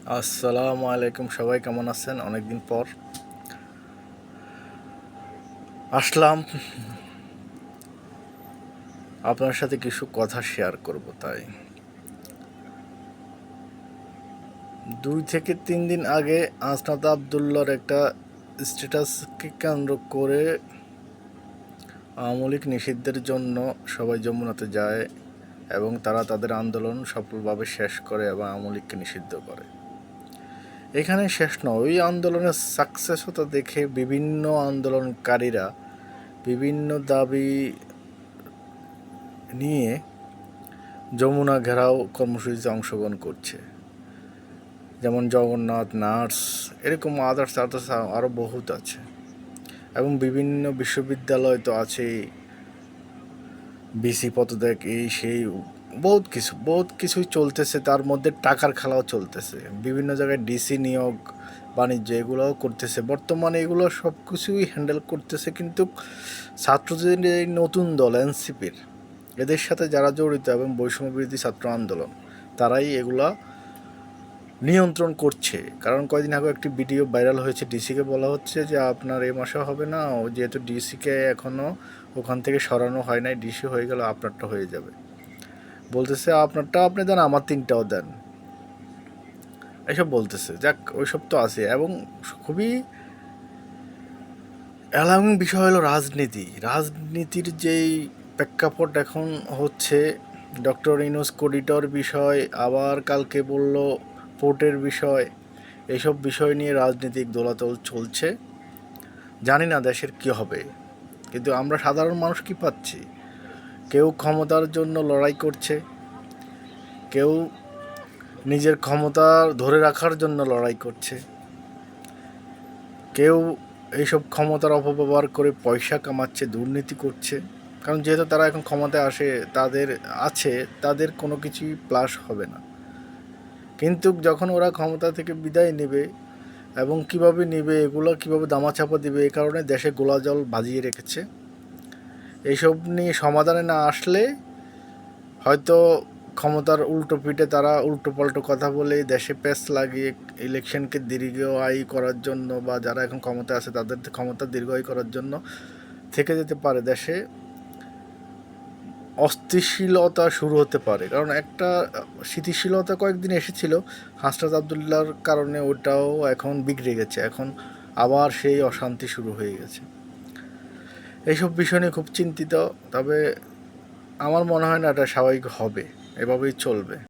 আসসালামু আলাইকুম, সবাই কেমন আছেন? অনেকদিন পর আসলাম আপনার সাথে কিছু কথা শেয়ার করব। তাই 2 থেকে 3 দিন আগে আসনাদ আবদুল্লার একটা স্ট্যাটাসকে কেন্দ্র করে আওয়ামী লীগ নিষিদ্ধের জন্য সবাই যমুনাতে যায় এবং তারা তাদের আন্দোলন সফলভাবে শেষ করে এবং আওয়ামী লীগকে নিষিদ্ধ করে। এখানে শেষ নয়, ওই আন্দোলনের সাকসেস হতে দেখে বিভিন্ন আন্দোলনকারীরা বিভিন্ন দাবি নিয়ে যমুনা ঘেরাও কর্মসূচিতে অংশগ্রহণ করছে, যেমন জগন্নাথ, নার্স, এরকম আদার্স আরও বহুত আছে। এবং বিভিন্ন বিশ্ববিদ্যালয় তো আছেই, বিসি পদত্যাগ, এই সেই বহুত কিছুই চলতেছে। তার মধ্যে টাকার খেলাও চলতেছে, বিভিন্ন জায়গায় ডিসি নিয়োগ, বাণিজ্য, এগুলোও করতেছে। বর্তমানে এগুলো সব কিছুই হ্যান্ডেল করতেছে, কিন্তু ছাত্রদের এই নতুন দল এনসিপির, এদের সাথে যারা জড়িত এবং বৈষম্যবিরোধী ছাত্র আন্দোলন, তারাই এগুলা নিয়ন্ত্রণ করছে। কারণ কয়দিন আগে একটি ভিডিও ভাইরাল হয়েছে, ডিসিকে বলা হচ্ছে যে আপনার এই মাসে হবে না, যেহেতু ডিসিকে এখনও ওখান থেকে সরানো হয় নাই, ডিসি হয়ে গেল আপনারটা হয়ে যাবে। বলতেছে আপনারটা আপনি দেন, আমার 3টাও দেন, এসব বলতেছে। যাক, ওইসব তো আছে। এবং খুবই অ্যালার্মিং বিষয় হলো রাজনীতির যেই প্রেক্ষাপট এখন হচ্ছে। ডক্টর ইউনূস কোডিটর বিষয়, আবার কালকে বলল পোর্টের বিষয়, এইসব বিষয় নিয়ে রাজনৈতিক দোলাচল চলছে। জানি না দেশের কী হবে, কিন্তু আমরা সাধারণ মানুষ কী পাচ্ছি? কেউ ক্ষমতার জন্য লড়াই করছে, কেউ নিজের ক্ষমতা ধরে রাখার জন্য লড়াই করছে, কেউ এইসব ক্ষমতার অপব্যবহার করে পয়সা কামাচ্ছে, দুর্নীতি করছে। কারণ যেহেতু তারা এখন ক্ষমতায় তাদের কোনো কিছুই প্লাস হবে না। কিন্তু যখন ওরা ক্ষমতা থেকে বিদায় নেবে এবং কিভাবে নেবে, এগুলো কিভাবে দামাচাপা দেবে, এই কারণে দেশে গোলাজল বাজিয়ে রেখেছে। এইসব নিয়ে সমাধানে না আসলে হয়তো ক্ষমতার উল্টো পিঠে তারা উল্টো পাল্টো কথা বলে দেশে প্যাচ লাগিয়ে ইলেকশনকে দীর্ঘায়ু করার জন্য, বা যারা এখন ক্ষমতা আছে তাদের ক্ষমতা দীর্ঘায়ু করার জন্য থেকে যেতে পারে। দেশে অস্থিতিশীলতা শুরু হতে পারে। কারণ একটা স্থিতিশীলতা কয়েকদিন এসেছিল হাসনাত আবদুল্লার কারণে, ওটাও এখন বিগড়ে গেছে। এখন আবার সেই অশান্তি শুরু হয়ে গেছে। এইসব বিষয় নিয়ে খুব চিন্তিত। তবে আমার মনে হয় না এটা স্বাভাবিক হবে, এভাবেই চলবে।